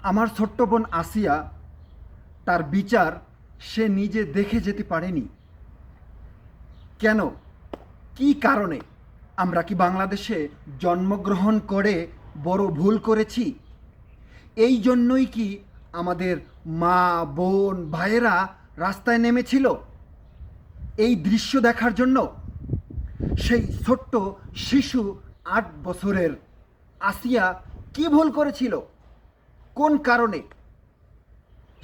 আমার ছোট্ট বোন আসিয়া তার বিচার সে নিজে দেখে যেতে পারেনি। কেন? কি কারণে? আমরা কি বাংলাদেশে জন্মগ্রহণ করে বড় ভুল করেছি? এই জন্যই কি আমাদের মা, বোন, ভাইয়েরা রাস্তায় নেমেছিল এই দৃশ্য দেখার জন্য? সেই ছোট্ট শিশু 8 বছরের আসিয়া কি ভুল করেছিল? কোন কারণে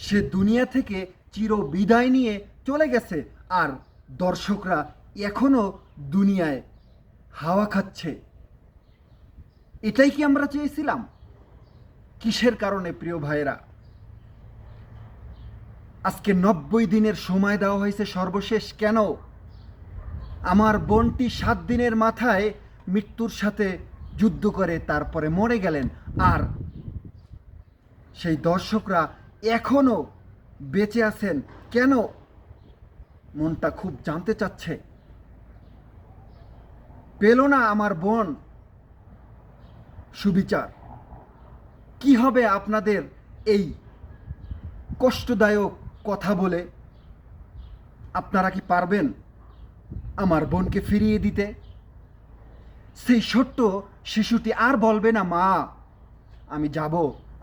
সে দুনিয়া থেকে চির বিদায় নিয়ে চলে গেছে, আর দর্শকরা এখনো দুনিয়ায় হাওয়া খাচ্ছে? এটাই কি আমরা চেয়েছিলাম? কিসের কারণে প্রিয় ভাইয়েরা? আজকে 90 দিনের সময় দেওয়া হয়েছে সর্বশেষ। কেন? আমার বোনটি 7 দিনের মাথায় মৃত্যুর সাথে যুদ্ধ করে তারপরে মরে গেলেন, আর সেই দর্শকরা এখনো বেঁচে আছেন কেন? মনটা খুব জানতে চাচ্ছে। পেল না আমার বোন সুবিচার? কি হবে আপনাদের এই কষ্টদায়ক কথা বলে? আপনারা কি পারবেন আমার বোনকে ফিরিয়ে দিতে? সেই ছোট্ট শিশুটি আর বলবে না, মা আমি যাব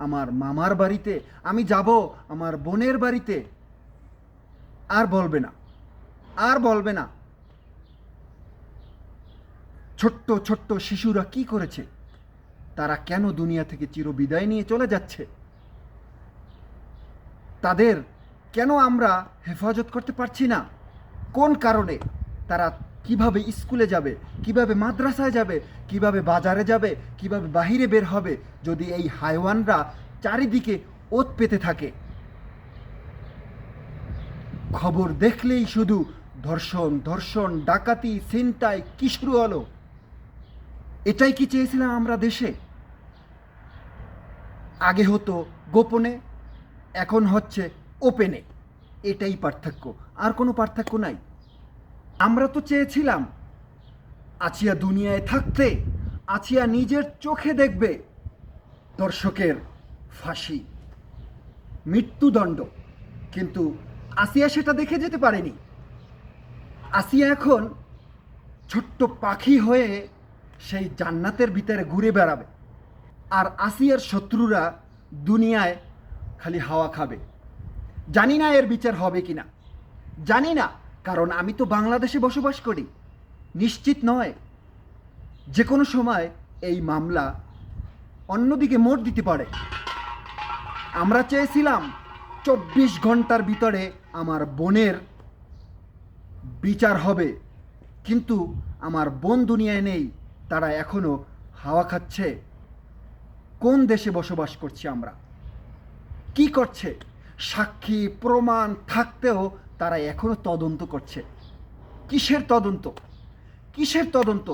আমার মামার বাড়িতে, আমি যাব আমার বোনের বাড়িতে। আর বলবে না, আর বলবে না। ছোট্ট ছোট্ট শিশুরা কি করেছে? তারা কেন দুনিয়া থেকে চিরবিদায় নিয়ে চলে যাচ্ছে? তাদের কেন আমরা হেফাজত করতে পারছি না? কোন কারণে? তারা কিভাবে স্কুলে যাবে, কিভাবে মাদ্রাসায় যাবে, কিভাবে বাজারে যাবে, কিভাবে বাহিরে বের হবে যদি এই হাইওয়ানরা চারিদিকে ওত পেতে থাকে? খবর দেখলেই শুধু ধর্ষণ ধর্ষণ, ডাকাতি, ছিনতাই, কি শুরু হলো? এটাই কি চেয়েছিলাম আমরা দেশে? আগে হতো গোপনে, এখন হচ্ছে ওপেনে। এটাই পার্থক্য, আর কোনো পার্থক্য নাই। আমরা তো চেয়েছিলাম আছিয়া দুনিয়ায় থাকতে আছিয়া নিজের চোখে দেখবে দর্শকের ফাঁসি, মৃত্যুদণ্ড, কিন্তু আসিয়া সেটা দেখে যেতে পারেনি। আসিয়া এখন ছোট্ট পাখি হয়ে সেই জান্নাতের ভিতরে ঘুরে বেড়াবে, আর আসিয়ার শত্রুরা দুনিয়ায় খালি হাওয়া খাবে। জানি না এর বিচার হবে কিনা, জানি না, কারণ আমি তো বাংলাদেশে বসবাস করি। নিশ্চিত নয়, যে কোনো সময় এই মামলা অন্যদিকে মোড় দিতে পারে। আমরা চেয়েছিলাম 24 ঘন্টার ভিতরে আমার বোনের বিচার হবে, কিন্তু আমার বোন দুনিয়ায় নেই, তারা এখনো হাওয়া খাচ্ছে। কোন দেশে বসবাস করছি আমরা? কি করছে? সাক্ষী প্রমাণ থাকতেও তারা এখনো তদন্ত করছে। কিসের তদন্ত? কিসের তদন্ত?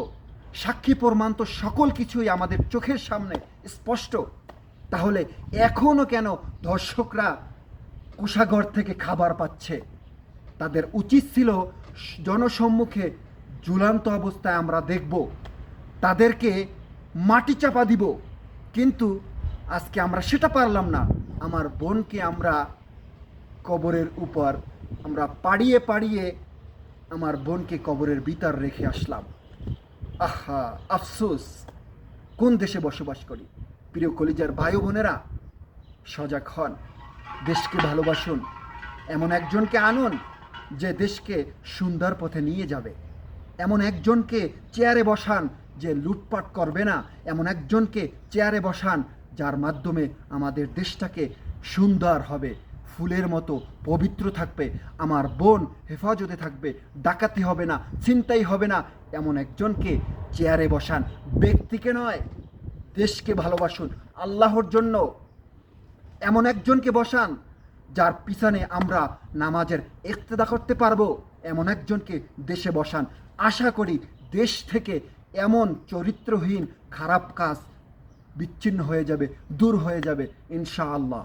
সাক্ষী প্রমাণ তো সকল কিছুই আমাদের চোখের সামনে স্পষ্ট। তাহলে এখনো কেন দর্শকরা কুশাগর থেকে খাবার পাচ্ছে? তাদের উচিত ছিল জনসম্মুখে ঝুলন্ত অবস্থায় আমরা দেখব, তাদেরকে মাটি চাপা দিব, কিন্তু আজকে আমরা সেটা পারলাম না। আমার বোনকে আমরা কবরের উপর আমরা পাড়িয়ে পাড়িয়ে আমার বোনকে কবরের ভিতর রেখে আসলাম। আহা, আফসোস! কোন দেশে বসবাস করি? প্রিয় কলিজার ভাই বোনেরা, সজাগ হন, দেশকে ভালোবাসুন, এমন একজনকে আনুন যে দেশকে সুন্দর পথে নিয়ে যাবে। এমন একজনকে চেয়ারে বসান যে লুটপাট করবে না। এমন একজনকে চেয়ারে বসান যার মাধ্যমে আমাদের দেশটাকে সুন্দর হবে, ফুলের মতো পবিত্র থাকবে, আমার বোন হেফাজতে থাকবে, ডাকাতি হবে না, ছিনতাই হবে না। এমন একজনকে চেয়ারে বসান, ব্যক্তিকে নয়। দেশকে ভালোবাসুন আল্লাহর জন্য। এমন একজনকে বসান যার পিছনে আমরা নামাজের ইক্তেদা করতে পারবো। এমন একজনকে দেশে বসান। আশা করি দেশ থেকে এমন চরিত্রহীন খারাপ কাজ বিচ্ছিন্ন হয়ে যাবে, দূর হয়ে যাবে ইনশাআল্লাহ।